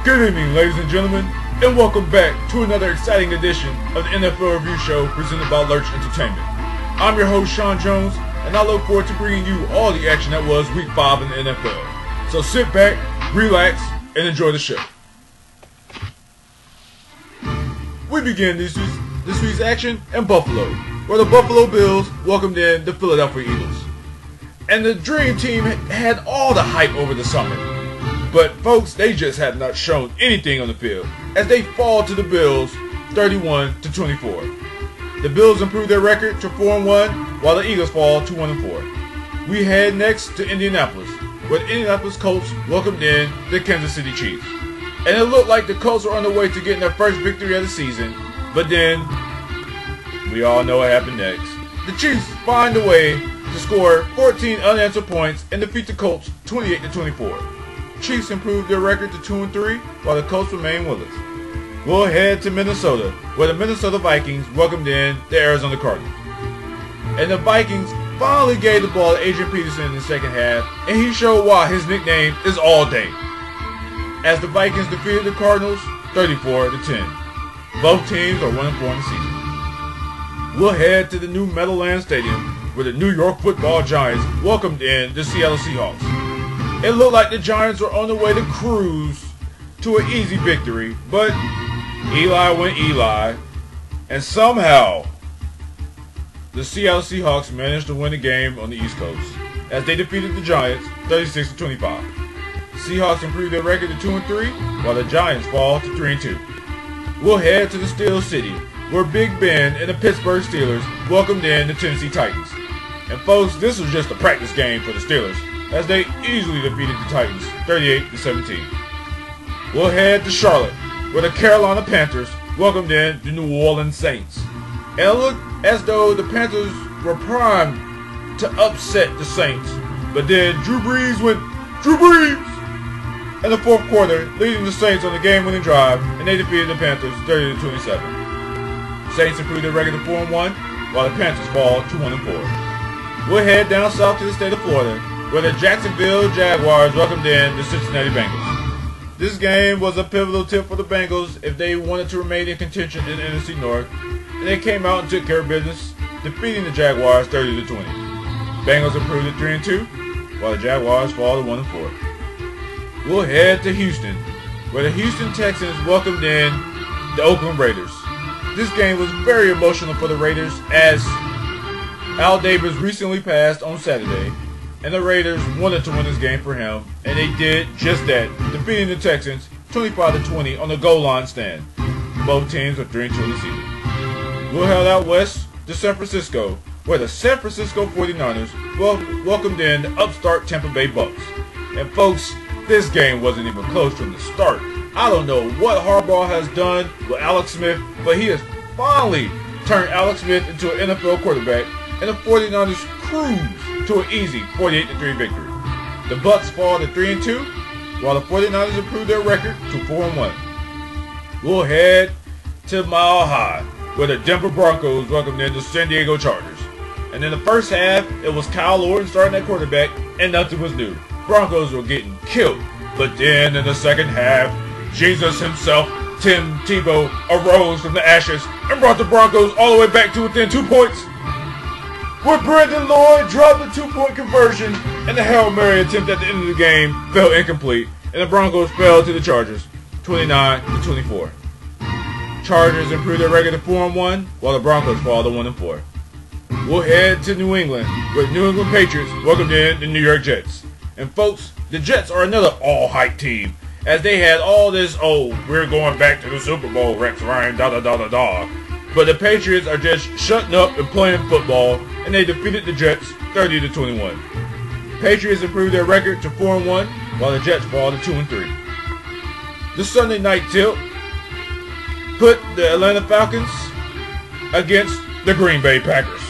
Good evening, ladies and gentlemen, and welcome back to another exciting edition of the NFL Review Show presented by LURCH Entertainment. I'm your host, Sean Jones, and I look forward to bringing you all the action that was Week 5 in the NFL. So sit back, relax, and enjoy the show. We begin this week's action in Buffalo, where the Buffalo Bills welcomed in the Philadelphia Eagles. And the Dream Team had all the hype over the summer. But folks, they just have not shown anything on the field, as they fall to the Bills 31-24. The Bills improved their record to 4-1, while the Eagles fall to 1-4. We head next to Indianapolis, where the Indianapolis Colts welcomed in the Kansas City Chiefs. And it looked like the Colts were on the way to getting their first victory of the season, but then, we all know what happened next. The Chiefs find a way to score 14 unanswered points and defeat the Colts 28-24. Chiefs improved their record to 2-3, while the Colts remain winless. We'll head to Minnesota, where the Minnesota Vikings welcomed in the Arizona Cardinals. And the Vikings finally gave the ball to Adrian Peterson in the second half, and he showed why his nickname is All Day, as the Vikings defeated the Cardinals 34-10. Both teams are 1-4 in the season. We'll head to the new Meadowlands Stadium, where the New York Football Giants welcomed in the Seattle Seahawks. It looked like the Giants were on the way to cruise to an easy victory, but Eli went Eli, and somehow the Seattle Seahawks managed to win the game on the East Coast, as they defeated the Giants 36-25. Seahawks improved their record to 2-3, while the Giants fall to 3-2. We'll head to the Steel City, where Big Ben and the Pittsburgh Steelers welcomed in the Tennessee Titans. And folks, this was just a practice game for the Steelers, as they easily defeated the Titans 38-17. We'll head to Charlotte, where the Carolina Panthers welcomed in the New Orleans Saints. And it looked as though the Panthers were primed to upset the Saints, but then Drew Brees went Drew Brees in the fourth quarter, leading the Saints on the game-winning drive, and they defeated the Panthers 30-27. Saints improved their record to 4-1, while the Panthers fall to 1-4. We'll head down south to the state of Florida, where the Jacksonville Jaguars welcomed in the Cincinnati Bengals. This game was a pivotal tip for the Bengals if they wanted to remain in contention in the NFC North, and they came out and took care of business, defeating the Jaguars 30-20. Bengals improved to 3-2, while the Jaguars fall to 1-4. We'll head to Houston, where the Houston Texans welcomed in the Oakland Raiders. This game was very emotional for the Raiders, as Al Davis recently passed on Saturday, and the Raiders wanted to win this game for him, and they did just that, defeating the Texans 25-20 on the goal line stand. Both teams are 3-2 in the season. We'll head out west to San Francisco, where the San Francisco 49ers welcomed in the upstart Tampa Bay Bucks. And folks, this game wasn't even close from the start. I don't know what Harbaugh has done with Alex Smith, but he has finally turned Alex Smith into an NFL quarterback, and the 49ers cruise to an easy 48-3 victory. The Bucks fall to 3-2, while the 49ers improve their record to 4-1. We'll head to Mile High, where the Denver Broncos welcomed in the San Diego Chargers. And in the first half, it was Kyle Orton starting at quarterback, and nothing was new. Broncos were getting killed. But then in the second half, Jesus himself, Tim Tebow, arose from the ashes and brought the Broncos all the way back to within 2 points. Where Brandon Lloyd dropped the 2-point conversion, and the Hail Mary attempt at the end of the game fell incomplete, and the Broncos fell to the Chargers 29-24. Chargers improved their record to 4-1, while the Broncos fall to 1-4. We'll head to New England, where the New England Patriots welcomed in the New York Jets. And folks, the Jets are another all-hype team, as they had all this, we're going back to the Super Bowl, Rex Ryan, da-da-da-da-da. But the Patriots are just shutting up and playing football, and they defeated the Jets 30-21. Patriots improved their record to 4-1, while the Jets fall to 2-3. The Sunday night tilt put the Atlanta Falcons against the Green Bay Packers.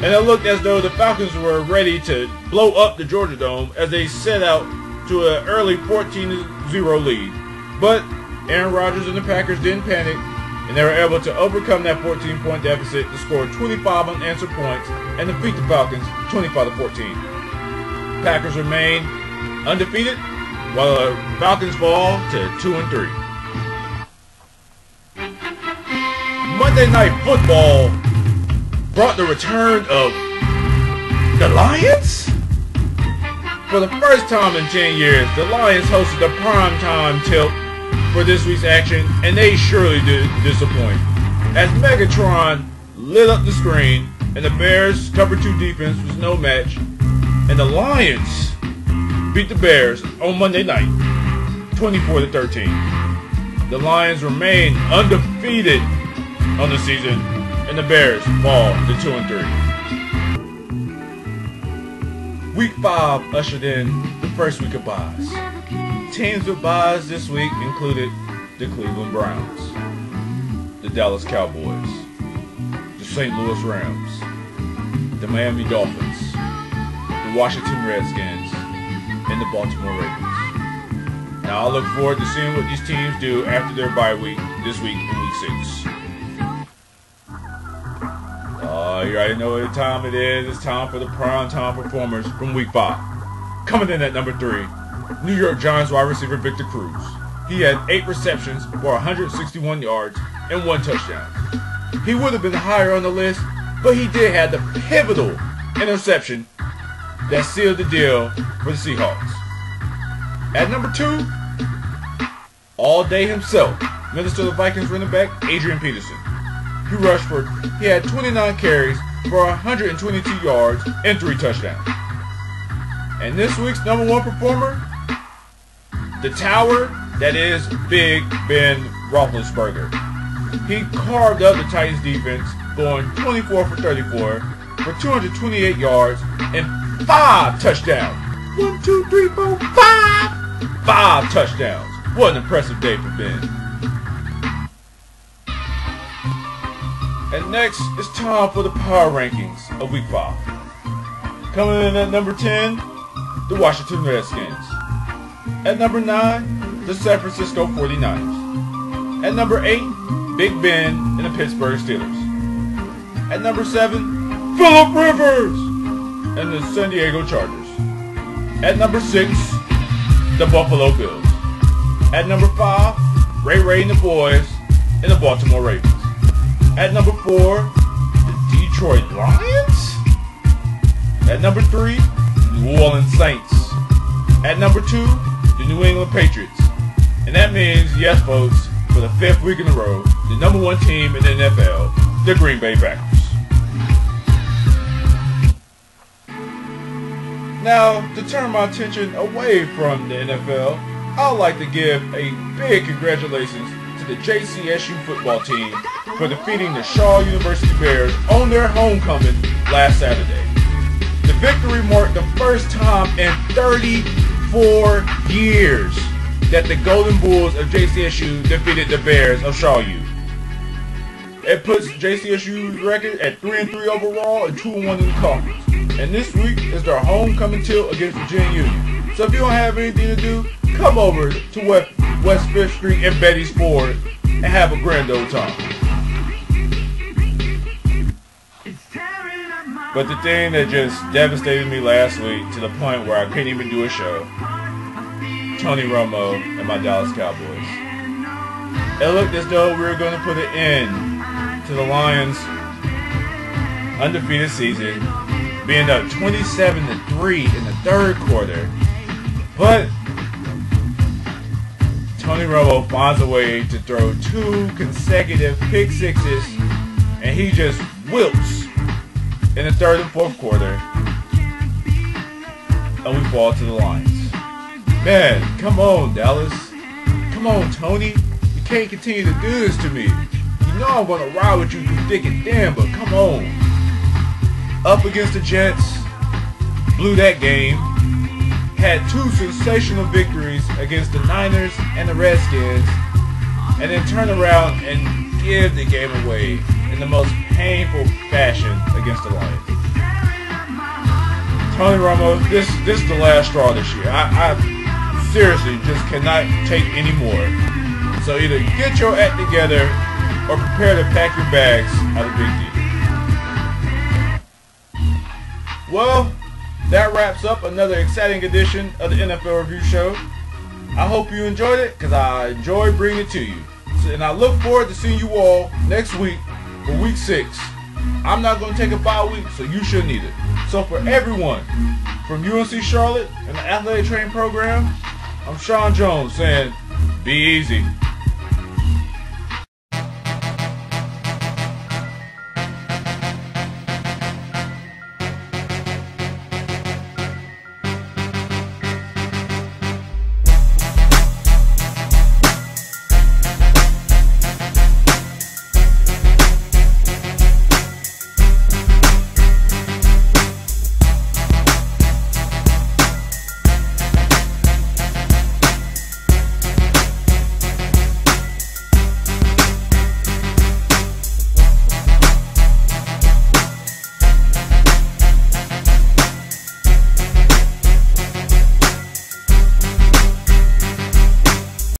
And it looked as though the Falcons were ready to blow up the Georgia Dome as they set out to an early 14-0 lead. But Aaron Rodgers and the Packers didn't panic, and they were able to overcome that 14-point deficit to score 25 unanswered points and defeat the Falcons 25-14. Packers remain undefeated while the Falcons fall to 2-3. Monday Night Football brought the return of the Lions? For the first time in 10 years, the Lions hosted the primetime tilt for this week's action, and they surely did disappoint. As Megatron lit up the screen, and the Bears' cover 2 defense was no match, and the Lions beat the Bears on Monday night, 24-13. The Lions remain undefeated on the season, and the Bears fall to 2-3. Week 5 ushered in the first week of byes. Teams with byes this week included the Cleveland Browns, the Dallas Cowboys, the St. Louis Rams, the Miami Dolphins, the Washington Redskins, and the Baltimore Ravens. Now I look forward to seeing what these teams do after their bye week this week in Week 6. You already know what time it is. It's time for the primetime performers from Week 5. Coming in at number 3, New York Giants wide receiver Victor Cruz. He had 8 receptions for 161 yards and 1 touchdown. He would have been higher on the list, but he did have the pivotal interception that sealed the deal for the Seahawks. At number 2, all day himself, Minnesota Vikings running back Adrian Peterson. He had 29 carries for 122 yards and 3 touchdowns. And this week's number 1 performer, the tower that is Big Ben Roethlisberger. He carved up the Titans defense, going 24 for 34 for 228 yards and 5 touchdowns. 1, 2, 3, 4, 5! 5 touchdowns. What an impressive day for Ben. And next, it's time for the power rankings of Week 5. Coming in at number 10, the Washington Redskins. At number 9, the San Francisco 49ers. At number 8, Big Ben and the Pittsburgh Steelers. At number 7, Phillip Rivers and the San Diego Chargers. At number 6, the Buffalo Bills. At number 5, Ray and the boys and the Baltimore Ravens. At number 4, the Detroit Lions. At number 3, New Orleans Saints. At number 2, the New England Patriots. And that means, yes folks, for the 5th week in a row, the number 1 team in the NFL, the Green Bay Packers. Now, to turn my attention away from the NFL, I'd like to give a big congratulations to the JCSU football team for defeating the Shaw University Bears on their homecoming last Saturday. The victory marked the first time in 34 years that the Golden Bulls of JCSU defeated the Bears of Shaw U. It puts JCSU's record at 3-3 overall and 2-1 in the conference. And this week is their homecoming tilt against Virginia Union. So if you don't have anything to do, come over to West 5th Street and Betty's Ford and have a grand old time. But the thing that just devastated me last week to the point where I couldn't even do a show, Tony Romo and my Dallas Cowboys. It looked as though we were going to put an end to the Lions' undefeated season, being up 27-3 in the 3rd quarter. But Tony Romo finds a way to throw 2 consecutive pick sixes, and he just wilts in the 3rd and 4th quarter, and we fall to the Lions. Man, come on, Dallas. Come on, Tony. You can't continue to do this to me. You know I'm going to ride with you through thick and thin, but come on. Up against the Jets, blew that game, had 2 sensational victories against the Niners and the Redskins, and then turned around and give the game away in the most painful fashion against the Lions. Tony Romo, this is the last straw this year. I seriously just cannot take any more. So either get your act together or prepare to pack your bags out of Big D. Well, that wraps up another exciting edition of the NFL Review Show. I hope you enjoyed it, because I enjoyed bringing it to you. And I look forward to seeing you all next week for week 6. I'm not going to take a bye week, so you shouldn't either. So for everyone from UNC Charlotte and the Athletic Training Program, I'm Sean Jones saying, be easy.